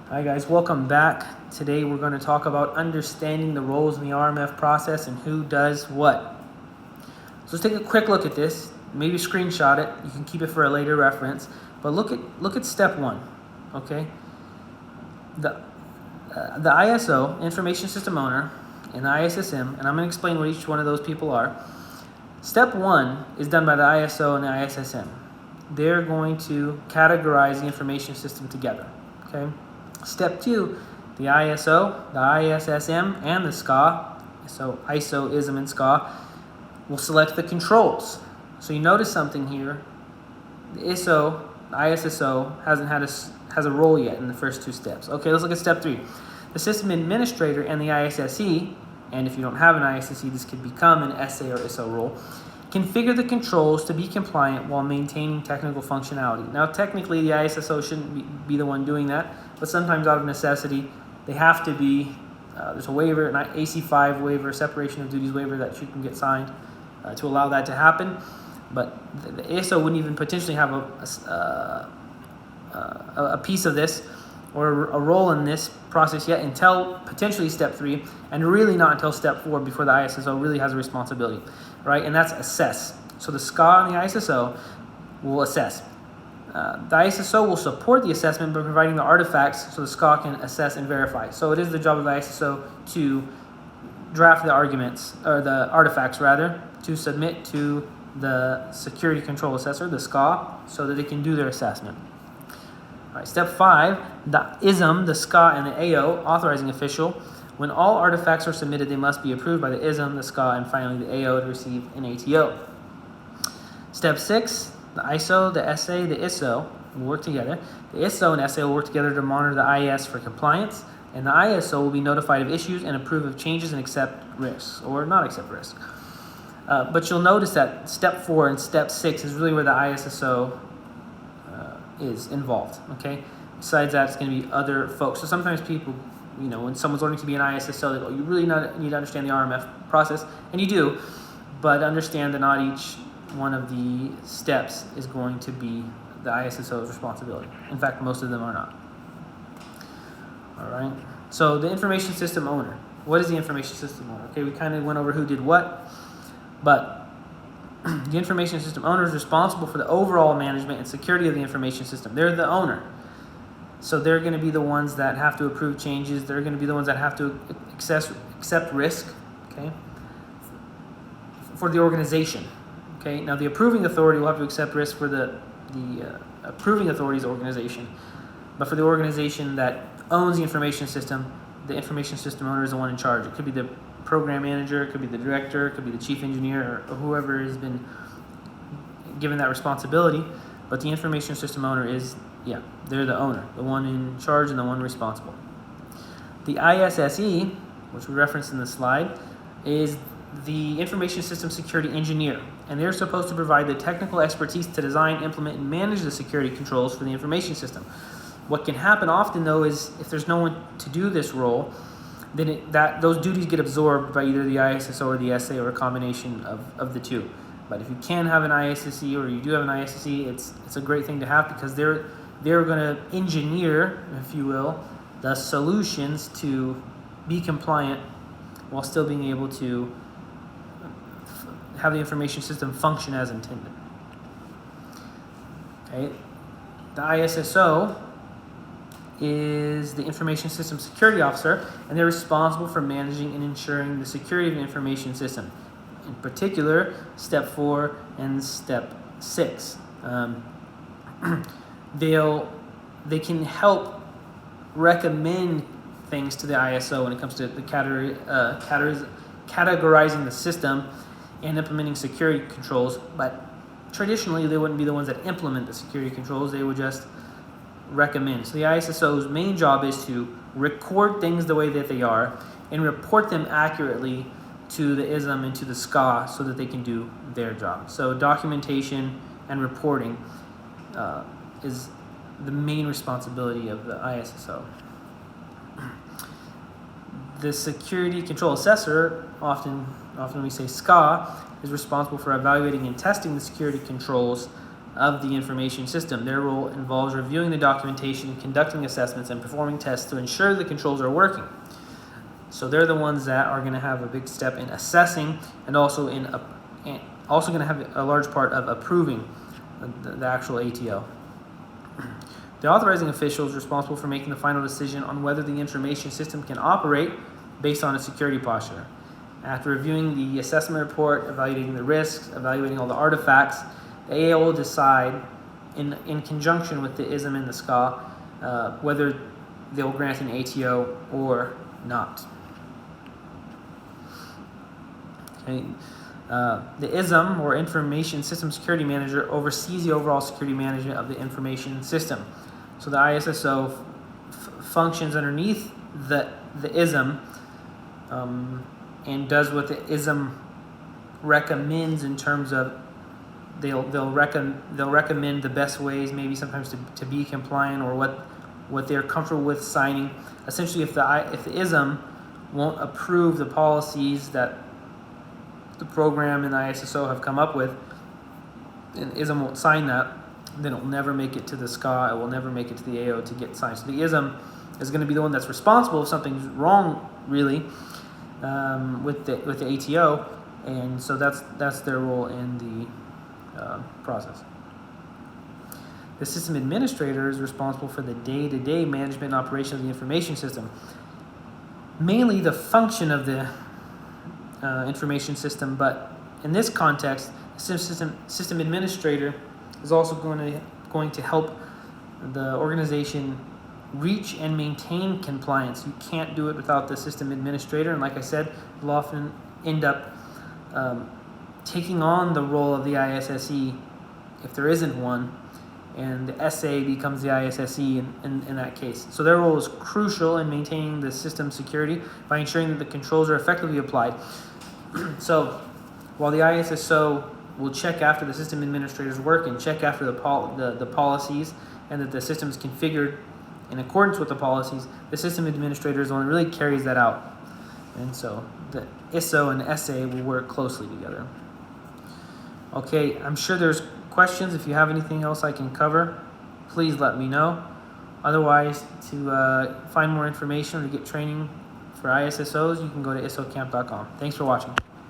Hi guys, welcome back. Today we're going to talk about understanding the roles in the RMF process and who does what. So let's take a quick look at this. Maybe screenshot it. You can keep it for a later reference. But look at step one. Okay, the ISO, Information System Owner, and the ISSM, and I'm going to explain what each one of those people are. Step one is done by the ISO and the ISSM. They're going to categorize the information system together. Okay. Step two, the ISO, the ISSM, and the SCA, so ISO, ISM, and SCA, will select the controls. So you notice something here. The ISO, the ISSO, has a role yet in the first two steps. Okay, let's look at step three. The system administrator and the ISSE, and if you don't have an ISSE, this could become an SA or ISO role, configure the controls to be compliant while maintaining technical functionality. Now, technically, the ISSO shouldn't be the one doing that, but sometimes out of necessity, they have to be. There's a waiver, an AC5 waiver, separation of duties waiver that you can get signed to allow that to happen. But the ISO wouldn't even potentially have a piece of this or a role in this process yet until potentially step three, and really not until step four before the ISSO really has a responsibility, right? And that's assess. So the SCA and the ISSO will assess. The ISSO will support the assessment by providing the artifacts so the SCA can assess and verify. So it is the job of the ISSO to draft the arguments, or the artifacts rather, to submit to the security control assessor, the SCA, so that they can do their assessment. All right, step five, the ISM, the SCA, and the AO, authorizing official. When all artifacts are submitted, they must be approved by the ISM, the SCA, and finally the AO to receive an ATO. Step six, the ISO, the SA, the ISO will work together. The ISO and SA will work together to monitor the IS for compliance, and the ISO will be notified of issues and approve of changes and accept risks or not accept risks. But you'll notice that step four and step six is really where the ISSO is involved. Okay. Besides that, it's going to be other folks. So sometimes people, when someone's learning to be an ISSO, they go, you really need to understand the RMF process, and you do, but understand that not each one of the steps is going to be the ISSO's responsibility. In fact, most of them are not. All right. So the information system owner. What is the information system owner? Okay, we kind of went over who did what, but the information system owner is responsible for the overall management and security of the information system. They're the owner. So they're going to be the ones that have to approve changes. They're going to be the ones that have to accept risk, okay, for the organization. Okay. Now the approving authority will have to accept risk for the approving authority's organization, but for the organization that owns the information system owner is the one in charge. It could be the program manager, it could be the director, it could be the chief engineer, or whoever has been given that responsibility. But the information system owner is, they're the owner, the one in charge and the one responsible. The ISSE, which we referenced in the slide, is the information system security engineer, and they're supposed to provide the technical expertise to design, implement, and manage the security controls for the information system. What can happen often, though, is if there's no one to do this role, then those duties get absorbed by either the ISSO or the SA, or a combination of the two. But if you can have an ISSE, or you do have an ISSE, it's a great thing to have, because they're going to engineer, if you will, the solutions to be compliant while still being able to have the information system function as intended. Okay, the ISSO is the information system security officer, and they're responsible for managing and ensuring the security of the information system. In particular, step 4 and step 6. They can help recommend things to the ISO when it comes to the categorizing the system and implementing security controls, but traditionally they wouldn't be the ones that implement the security controls. They would just recommend. So the ISSO's main job is to record things the way that they are and report them accurately to the ISM and to the SCA so that they can do their job. So documentation and reporting is the main responsibility of the ISSO. The security control assessor, often we say SCA, is responsible for evaluating and testing the security controls of the information system. Their role involves reviewing the documentation, conducting assessments, and performing tests to ensure the controls are working. So they're the ones that are going to have a big step in assessing, and also going to have a large part of approving the actual ATO. The authorizing official is responsible for making the final decision on whether the information system can operate based on its security posture. After reviewing the assessment report, evaluating the risks, evaluating all the artifacts, the AO will decide, in conjunction with the ISM and the SCA, whether they'll grant an ATO or not. Okay. The ISM, or Information System Security Manager, oversees the overall security management of the information system. So the ISSO functions underneath the ISM and does what the ISM recommends in terms of they'll recommend the best ways, maybe sometimes to be compliant, or what they're comfortable with signing. Essentially, if the ISM won't approve the policies that the program and the ISSO have come up with, and ISM won't sign that, then it will never make it to the SCA. It will never make it to the AO to get signed. So the ISM is going to be the one that's responsible if something's wrong, really, with the ATO, and so that's their role in the process. The system administrator is responsible for the day-to-day management and operation of the information system, mainly the function of the information system, but in this context, the system administrator is also going to help the organization reach and maintain compliance. You can't do it without the system administrator, and like I said, you'll often end up taking on the role of the ISSE if there isn't one, and the SA becomes the ISSE in that case. So their role is crucial in maintaining the system security by ensuring that the controls are effectively applied. So while the ISSO will check after the system administrator's work and check after the policies and that the system is configured in accordance with the policies, the system administrator is the one that really carries that out. And so the ISO and the SA will work closely together. Okay, I'm sure there's questions. If you have anything else I can cover, please let me know. Otherwise, to find more information or to get training for ISSOs, you can go to isocamp.com. Thanks for watching.